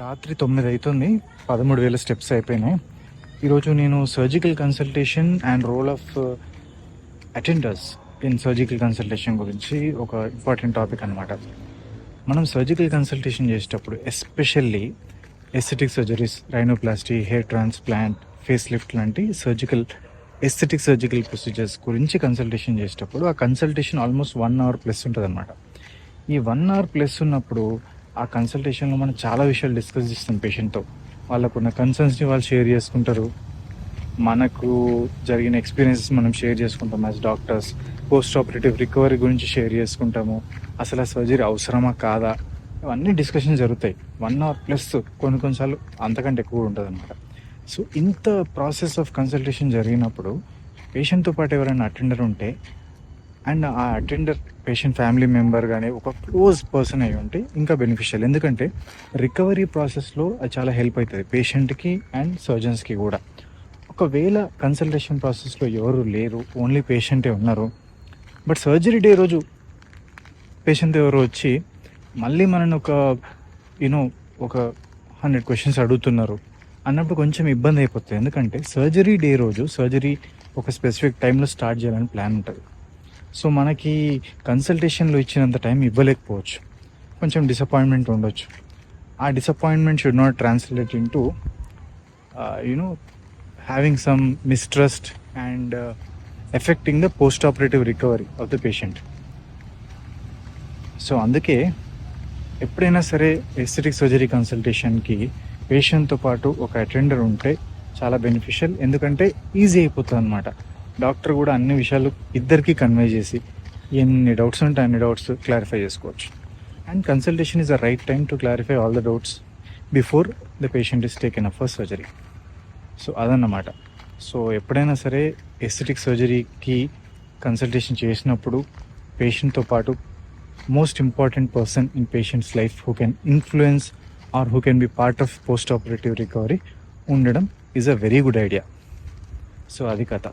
రాత్రి 9 అవుతుంది. 13,000 స్టెప్స్ అయిపోయినాయి. ఈరోజు నేను surgical consultation and role of attenders in surgical consultation గురించి ఒక ఇంపార్టెంట్ టాపిక్ అనమాట. మనం సర్జికల్ కన్సల్టేషన్ చేసేటప్పుడు especially aesthetic surgeries, rhinoplasty, hair transplant, face lift లాంటి ఎస్థెటిక్ సర్జికల్ ప్రొసీజర్స్ గురించి కన్సల్టేషన్ చేసేటప్పుడు ఆ కన్సల్టేషన్ ఆల్మోస్ట్ 1 అవర్ ప్లస్ ఉంటుంది అనమాట. ఈ 1 అవర్ ప్లస్ ఉన్నప్పుడు ఆ కన్సల్టేషన్లో మనం చాలా విషయాలు డిస్కస్ చేస్తాం పేషెంట్తో. వాళ్ళకున్న కన్సర్న్స్ని వాళ్ళు షేర్ చేసుకుంటారు, మనకు జరిగిన ఎక్స్పీరియన్సెస్ మనం షేర్ చేసుకుంటాం as doctors. Post operative recovery గురించి షేర్ చేసుకుంటాము. అసలు ఆ సర్జరీ అవసరమా కాదా, ఇవన్నీ డిస్కషన్ జరుగుతాయి. 1 అవర్ ప్లస్, కొన్నిసార్లు అంతకంటే ఎక్కువ ఉంటుంది అనమాట. సో ఇంత ప్రాసెస్ ఆఫ్ కన్సల్టేషన్ జరిగినప్పుడు పేషెంట్తో పాటు ఎవరైనా అటెండర్ ఉంటే అండ్ ఆ అటెండర్ పేషెంట్ ఫ్యామిలీ మెంబర్ కానీ ఒక క్లోజ్ పర్సన్ అయి ఉంటే ఇంకా బెనిఫిషియల్. ఎందుకంటే రికవరీ ప్రాసెస్లో అది చాలా హెల్ప్ అవుతుంది పేషెంట్కి అండ్ సర్జన్స్కి కూడా. ఒకవేళ కన్సల్టేషన్ ప్రాసెస్లో ఎవరు లేరు, ఓన్లీ పేషెంటే ఉన్నారు, బట్ సర్జరీ డే రోజు పేషెంట్ ఎవరు వచ్చి మళ్ళీ మనని ఒక 100 క్వశ్చన్స్ అడుగుతున్నారు అన్నప్పుడు కొంచెం ఇబ్బంది అయిపోతుంది. ఎందుకంటే సర్జరీ డే రోజు సర్జరీ ఒక స్పెసిఫిక్ టైంలో స్టార్ట్ చేయాలని ప్లాన్ ఉంటుంది. సో మనకి కన్సల్టేషన్లో ఇచ్చినంత టైం ఇవ్వలేకపోవచ్చు, కొంచెం డిసప్పాయింట్మెంట్ ఉండొచ్చు. ఆ disappointment should not translate in to having some mistrust and affecting the post operative recovery of the patient. So అందుకే ఎప్పుడైనా సరే ఎస్థెటిక్ సర్జరీ కన్సల్టేషన్కి పేషెంట్తో పాటు ఒక అటెండర్ ఉంటే చాలా బెనిఫిషియల్. ఎందుకంటే ఈజీ అయిపోతుంది అనమాట. డాక్టర్ కూడా అన్ని విషయాలు ఇద్దరికి కన్వే చేసి ఎన్ని డౌట్స్ ఉంటే అన్ని డౌట్స్ క్లారిఫై చేసుకోవచ్చు. And consultation is the right time to clarify all the doubts before the patient is taken up for surgery. So అదన్నమాట. సో ఎప్పుడైనా సరే ఎస్థెటిక్ సర్జరీకి కన్సల్టేషన్ చేసినప్పుడు పేషెంట్తో పాటు most important person in patient's life who can influence or who can be part of post operative recovery ఉండడం is a very good idea. So అది కథ.